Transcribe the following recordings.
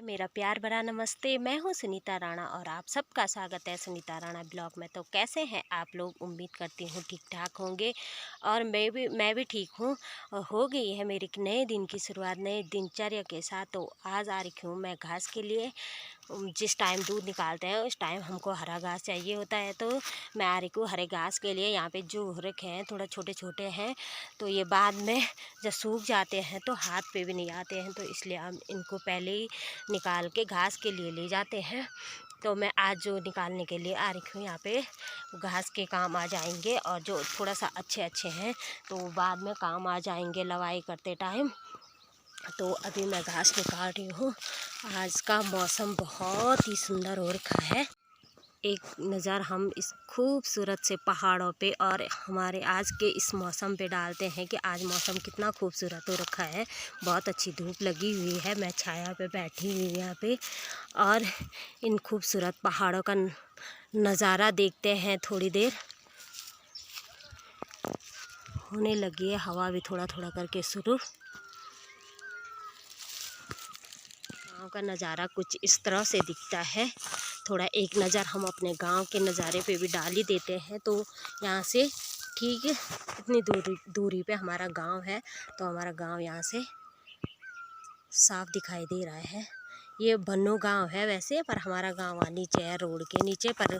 मेरा प्यार भरा नमस्ते। मैं हूँ सुनीता राणा और आप सबका स्वागत है सुनीता राणा ब्लॉग में। तो कैसे हैं आप लोग? उम्मीद करती हूँ ठीक ठाक होंगे और मैं भी ठीक हूँ। और हो गई है मेरी नए दिन की शुरुआत नए दिनचर्या के साथ। तो आज आ रही हूँ मैं घास के लिए। जिस टाइम दूध निकालते हैं उस टाइम हमको हरा घास चाहिए होता है, तो मैं आ रही हूँ हरे घास के लिए। यहाँ पे जो रखे हैं थोड़ा छोटे छोटे हैं, तो ये बाद में जब सूख जाते हैं तो हाथ पे भी नहीं आते हैं, तो इसलिए हम इनको पहले ही निकाल के घास के लिए ले जाते हैं। तो मैं आज जो निकालने के लिए आ रही हूँ यहाँ पे घास के काम आ जाएंगे, और जो थोड़ा सा अच्छे हैं तो बाद में काम आ जाएंगे लवाई करते टाइम। तो अभी मैं घास निकाल रही हूँ। आज का मौसम बहुत ही सुंदर हो रखा है। एक नज़र हम इस खूबसूरत से पहाड़ों पे और हमारे आज के इस मौसम पे डालते हैं कि आज मौसम कितना खूबसूरत हो रखा है। बहुत अच्छी धूप लगी हुई है, मैं छाया पे बैठी हुई यहाँ पे, और इन खूबसूरत पहाड़ों का नज़ारा देखते हैं। थोड़ी देर होने लगी है, हवा भी थोड़ा थोड़ा करके शुरू। गाँव का नज़ारा कुछ इस तरह से दिखता है। थोड़ा एक नज़र हम अपने गांव के नज़ारे पे भी डाल ही देते हैं। तो यहाँ से ठीक इतनी दूरी पे हमारा गांव है, तो हमारा गांव यहाँ से साफ दिखाई दे रहा है। ये बन्नो गांव है वैसे, पर हमारा गांव वहाँ नीचे है, रोड के नीचे, पर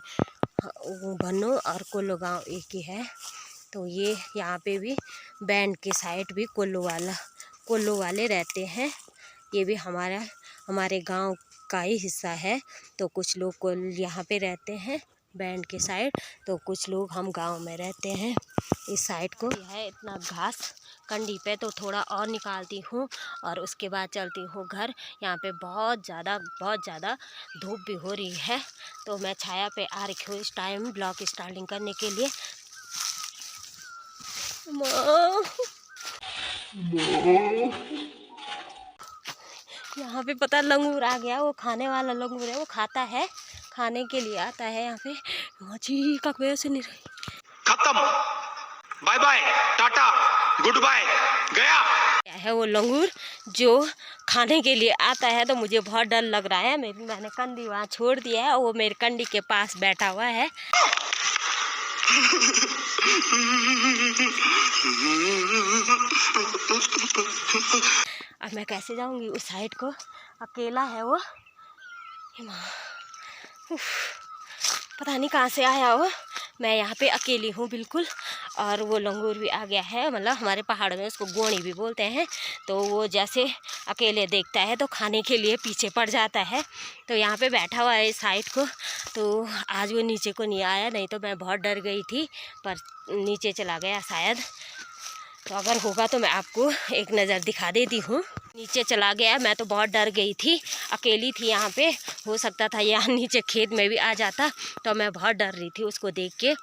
बन्नो और कोल्लो गांव एक ही है। तो ये यहाँ पे भी बैंड के साइड भी कोल्लो वाले रहते हैं। ये भी हमारे गांव का ही हिस्सा है। तो कुछ लोग को यहाँ पे रहते हैं बैंड के साइड, तो कुछ लोग हम गांव में रहते हैं इस साइड को। यह है इतना घास कंडी पे, तो थोड़ा और निकालती हूँ और उसके बाद चलती हूँ घर। यहाँ पे बहुत ज़्यादा धूप भी हो रही है, तो मैं छाया पे आ रही हूँ इस टाइम ब्लॉग स्टार्टिंग करने के लिए। यहाँ पे पता लंगूर आ गया, वो खाने वाला लंगूर है, वो खाता है, खाने के लिए आता है यहाँ पे। मछली का वजह से नहीं रही, खत्म, bye bye tata goodbye गया। क्या है वो लंगूर जो खाने के लिए आता है। तो मुझे बहुत डर लग रहा है। मैंने कंडी वहाँ छोड़ दिया है, वो मेरे कंडी के पास बैठा हुआ है। अब मैं कैसे जाऊंगी उस साइड को, अकेला है वो। पता नहीं कहाँ से आया वो, मैं यहाँ पे अकेली हूँ बिल्कुल। और वो लंगूर भी आ गया है, मतलब हमारे पहाड़ में उसको गोणी भी बोलते हैं। तो वो जैसे अकेले देखता है तो खाने के लिए पीछे पड़ जाता है। तो यहाँ पे बैठा हुआ है इस साइड को। तो आज वो नीचे को नहीं आया, नहीं तो मैं बहुत डर गई थी, पर नीचे चला गया शायद। तो अगर होगा तो मैं आपको एक नज़र दिखा देती हूँ। नीचे चला गया, मैं तो बहुत डर गई थी, अकेली थी यहाँ पे, हो सकता था यहाँ नीचे खेत में भी आ जाता, तो मैं बहुत डर रही थी उसको देख के।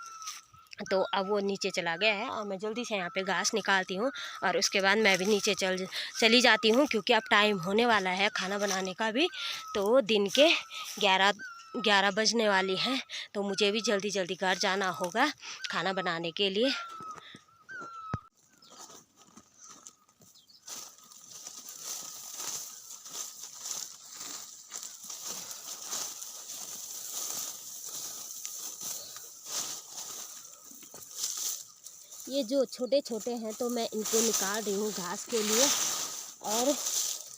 तो अब वो नीचे चला गया है और मैं जल्दी से यहाँ पे घास निकालती हूँ और उसके बाद मैं भी नीचे चली जाती हूँ, क्योंकि अब टाइम होने वाला है खाना बनाने का भी। तो दिन के 11 बजने वाली हैं, तो मुझे भी जल्दी घर जाना होगा खाना बनाने के लिए। ये जो छोटे हैं तो मैं इनको निकाल रही हूँ घास के लिए, और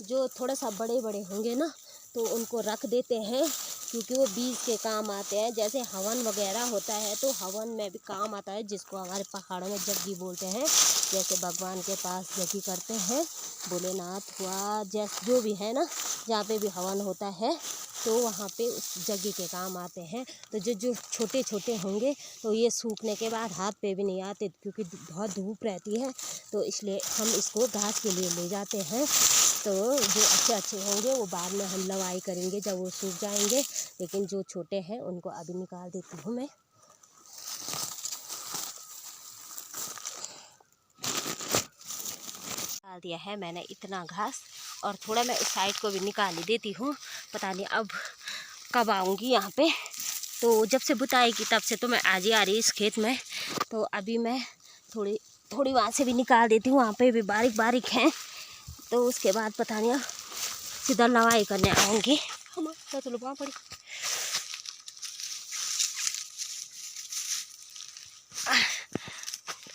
जो थोड़ा सा बड़े होंगे ना तो उनको रख देते हैं, क्योंकि वो बीज के काम आते हैं। जैसे हवन वगैरह होता है तो हवन में भी काम आता है, जिसको हमारे पहाड़ों में जग्गी बोलते हैं। जैसे भगवान के पास जग्गी करते हैं, भोलेनाथ हुआ, जैसे जो भी है ना, जहाँ पे भी हवन होता है तो वहाँ पे उस जग्गी के काम आते हैं। तो जो छोटे होंगे तो ये सूखने के बाद हाथ पे भी नहीं आते, क्योंकि बहुत धूप रहती है, तो इसलिए हम इसको घास के लिए ले जाते हैं। तो जो अच्छे होंगे वो बाद में हम लवाई करेंगे जब वो सूख जाएंगे, लेकिन जो छोटे हैं उनको अभी निकाल देती हूँ मैं। निकाल दिया है मैंने इतना घास, और थोड़ा मैं इस साइड को भी निकाल ही देती हूँ। पता नहीं अब कब आऊँगी यहाँ पे। तो जब से बुताई की तब से तो मैं आज ही आ रही इस खेत में। तो अभी मैं थोड़ी वहाँ से भी निकाल देती हूँ, वहाँ पे भी बारीक हैं। तो उसके बाद पता नहीं अब सीधा नवाई करने आऊँगी। हम चलो वहाँ पड़ी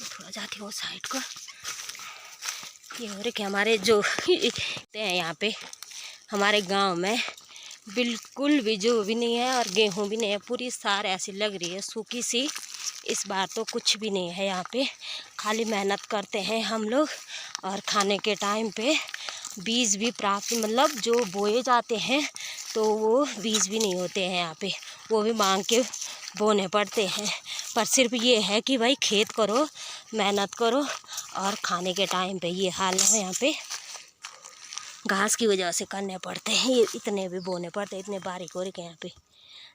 थोड़ा जाती हूँ साइड को। ये हो रहे कि हमारे जो हैं यहाँ पे हमारे गांव में बिल्कुल भी जो भी नहीं है और गेहूं भी नहीं है, पूरी सार ऐसी लग रही है सूखी सी। इस बार तो कुछ भी नहीं है यहाँ पे, खाली मेहनत करते हैं हम लोग और खाने के टाइम पे बीज भी प्राप्त मतलब जो बोए जाते हैं तो वो बीज भी नहीं होते हैं यहाँ पे, वो भी मांग के बोने पड़ते हैं। पर सिर्फ ये है कि भाई खेत करो, मेहनत करो और खाने के टाइम पे ये हाल है यहाँ पे। घास की वजह से करने पड़ते हैं, ये इतने भी बोने पड़ते हैं, इतने बारीक हो रखे यहाँ पे।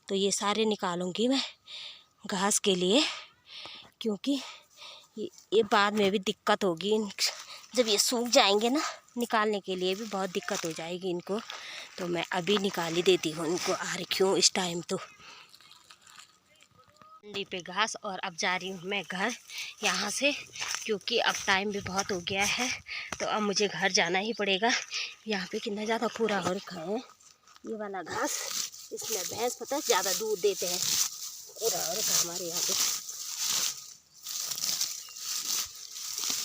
तो ये सारे निकालूंगी मैं घास के लिए, क्योंकि ये बाद में भी दिक्कत होगी जब ये सूख जाएंगे ना, निकालने के लिए भी बहुत दिक्कत हो जाएगी इनको। तो मैं अभी निकाल ही देती हूँ इनको, आ रखी हूँ इस टाइम तो मंडी पे घास। और अब जा रही हूँ मैं घर यहाँ से, क्योंकि अब टाइम भी बहुत हो गया है तो अब मुझे घर जाना ही पड़ेगा। यहाँ पे कितना ज़्यादा पूरा हो रखा है ये वाला घास, इसमें भैंस पता है ज़्यादा दूध देते हैं, पूरा हो रखा हमारे यहाँ पे।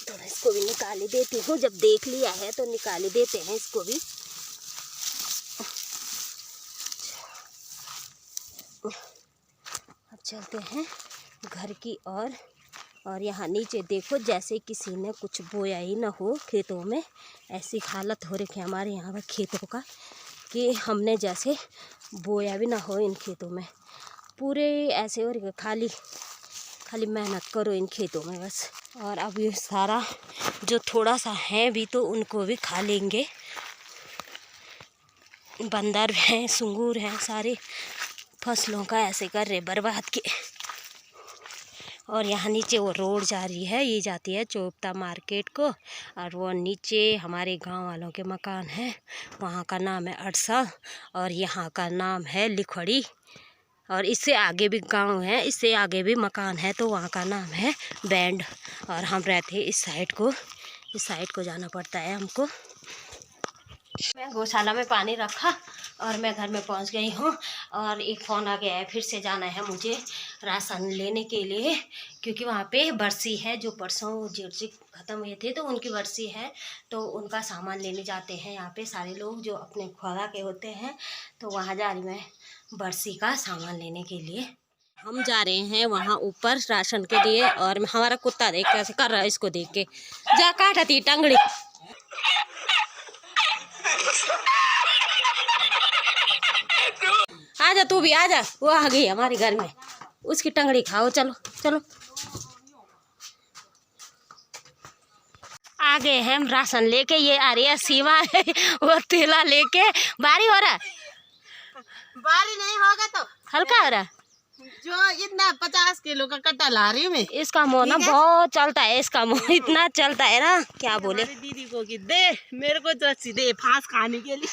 तो मैं इसको भी निकाल ही देती हूँ, जब देख लिया है तो निकाल ही देते हैं इसको भी। अब चलते हैं घर की ओर। और यहाँ नीचे देखो जैसे किसी ने कुछ बोया ही ना हो खेतों में, ऐसी हालत हो रखी है हमारे यहाँ पर खेतों का कि हमने जैसे बोया भी ना हो इन खेतों में। पूरे ऐसे हो रखे, खाली खाली मेहनत करो इन खेतों में बस। और अब ये सारा जो थोड़ा सा है भी तो उनको भी खा लेंगे, बंदर हैं, सुंगूर हैं, सारे फसलों का ऐसे कर रहे बर्बाद के। और यहाँ नीचे वो रोड जा रही है, ये जाती है चोपता मार्केट को, और वो नीचे हमारे गांव वालों के मकान हैं, वहाँ का नाम है अड़सा और यहाँ का नाम है लिखड़ी। और इससे आगे भी गांव है, इससे आगे भी मकान है तो वहाँ का नाम है बैंड। और हम रहते हैं इस साइड को जाना पड़ता है हमको। मैं गौशाला में पानी रखा और मैं घर में पहुंच गई हूं। और एक फ़ोन आ गया है, फिर से जाना है मुझे राशन लेने के लिए, क्योंकि वहाँ पे बरसी है। जो परसों जेठ जी ख़त्म हुए थे तो उनकी बरसी है, तो उनका सामान लेने जाते हैं यहाँ पे सारे लोग जो अपने खुदा के होते हैं। तो वहाँ जा रही मैं बरसी का सामान लेने के लिए। हम जा रहे हैं वहाँ ऊपर राशन के लिए। और हमारा कुत्ता देख कैसे कर रहा है, इसको देख के जा काटती टंगड़ी। आजा तू भी आजा, वो आ गई हमारे घर में, उसकी टंगड़ी खाओ। चलो चलो आ गए हैं हम राशन लेके। ये आ रही है सीमा है वो थैला लेके। बारी हो रहा, बारी नहीं होगा तो हल्का हो रहा। जो इतना 50 किलो का कट्टा ला रही हूँ मैं। इसका मुँह ना बहुत चलता है, इसका मुँह इतना चलता है ना क्या बोले। दीदी को कि दे मेरे को रस्सी दे फांस खाने के लिए।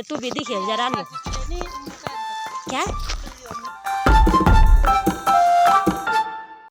तू भी दिखे जरा लो क्या